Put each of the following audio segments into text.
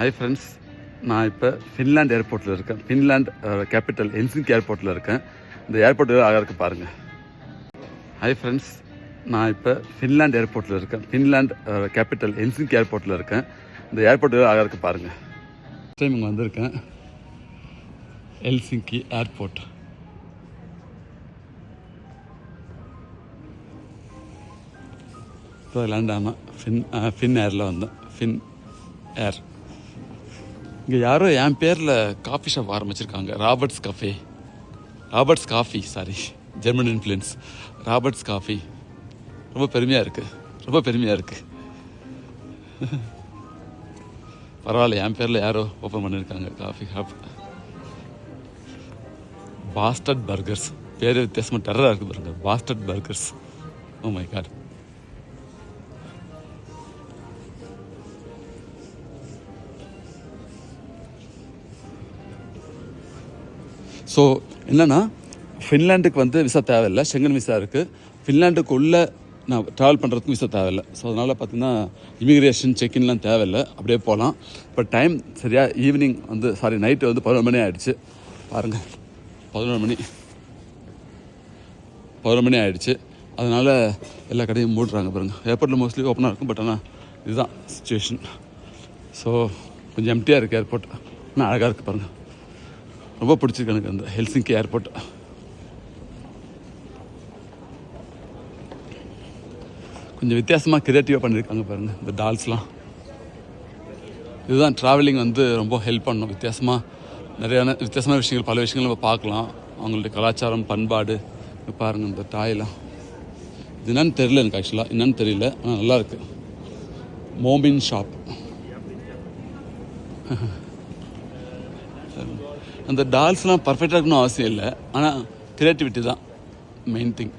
Hi friends, நான் இப்போ Finland ஏர்போர்ட்டில் இருக்கேன். ஃபின்லாண்ட் கேபிட்டல் ஹெல்சிங்கி ஏர்போர்ட்டில் இருக்கேன். இந்த ஏர்போர்ட் அழகாக இருக்குது பாருங்கள். ஹாய் ஃப்ரெண்ட்ஸ், நான் இப்போ ஃபின்லாண்ட் ஏர்போர்ட்டில் இருக்கேன். ஃபின்லாண்ட் கேபிட்டல் ஹெல்சிங்கி ஏர்போர்ட்டில் இருக்கேன். இந்த ஏர்போர்ட் அழகாக இருக்குது பாருங்கள். ஃபஸ்ட் டைம் இங்கே வந்திருக்கேன். Helsinki airport. இப்போ லேண்ட் ஆனால் ஃபின் ஏரில் வந்தேன். ஃபின் ஏர். இங்கே யாரோ என் பேரில் காஃபி ஷாப் ஆரம்பிச்சிருக்காங்க. Roberts coffee German influence. Roberts coffee ரொம்ப பெருமையாக இருக்குது. பரவாயில்ல, என் பேரில் யாரோ ஓப்பன் பண்ணியிருக்காங்க காஃபி ஷாப். பாஸ்டர்ட் பர்கர்ஸ் பேர் வித்தியாசமாக டெரராக இருக்குது பாருங்க. Bastard burgers. Oh my god. So என்னென்னா, ஃபின்லாண்டுக்கு விசா தேவையில்லை. ஷெங்கன் விசா இருக்குது. ஃபின்லாண்டுக்குள்ளே நான் ட்ராவல் பண்ணுறதுக்கு விசா தேவையில்லை. ஸோ அதனால் பார்த்திங்கன்னா இமிக்ரேஷன் செக்இன்லாம் தேவையில்லை, அப்படியே போகலாம். இப்போ டைம் சரியாக ஈவினிங் நைட்டு 11 மணி ஆகிடுச்சு பாருங்கள். 11 மணி ஆகிடுச்சு. அதனால் எல்லா கடையும் மூடுறாங்க பாருங்கள். ஏர்போர்ட்டில் மோஸ்ட்லி ஓப்பனாக இருக்கும். பட் ஆனால் இதுதான் சுச்சுவேஷன். ஸோ கொஞ்சம் எம்டியாக இருக்குது ஏர்போர்ட். ஆனால் அழகாக இருக்குது பாருங்கள். ரொம்ப பிடிச்சிருக்கு எனக்கு அந்த ஹெல்சிங்கி ஏர்போர்ட். கொஞ்சம் வித்தியாசமாக க்ரியேட்டிவாக பண்ணியிருக்காங்க பாருங்கள். இந்த டால்ஸ்லாம் இதுதான் ட்ராவலிங் ரொம்ப ஹெல்ப் பண்ணணும். வித்தியாசமான விஷயங்கள், பல விஷயங்கள் நம்ம பார்க்கலாம். அவங்களுடைய கலாச்சாரம், பண்பாடு பாருங்கள். இந்த டாயெல்லாம் இது என்னன்னு தெரியல எனக்கு, ஆக்சுவலாக என்னன்னு தெரியல. ஆனால் நல்லாயிருக்கு. மோமின் ஷாப். அந்த டால்ஸ்லாம் பர்ஃபெக்டாக இருக்கணும் அவசியம் இல்லை. ஆனால் க்ரியேட்டிவிட்டி தான் மெயின் திங்.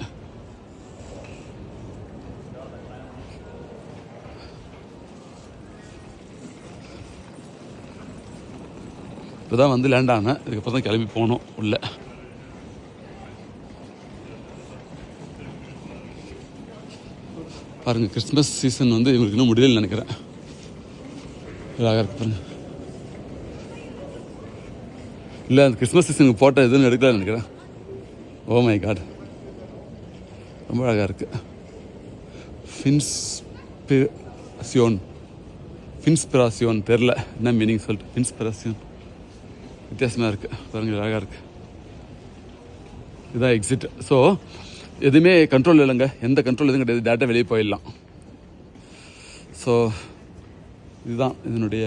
இப்போ தான் லேண்ட் ஆனேன். இதுக்கப்புறம் தான் கிளம்பி போகணும் உள்ள. பாருங்கள், கிறிஸ்மஸ் சீசன் இவங்களுக்கு இன்னும் முடியலன்னு நினைக்கிறேன். அழகாக இருக்கு பாருங்கள். இல்லை, அந்த கிறிஸ்மஸ் சீசனுக்கு போட்டோ எதுவும் எடுக்கலான்னு நினைக்கிறேன். ஓ மை காட், ரொம்ப அழகாக இருக்குது. ஃபின்ஸ்பிராசியோன் தெரில என்ன மீனிங் சொல்லிட்டு. ஃபின்ஸ்பிராசியோன் வித்தியாசமாக இருக்குது பாருங்கள். அழகாக இருக்குது. இதுதான் எக்ஸிட். ஸோ எதுவுமே கண்ட்ரோல் இல்லைங்க. எந்த கண்ட்ரோல் எதுவும் கிடையாது. டேட்டா வெளியே போயிடலாம். ஸோ இதுதான் இதனுடைய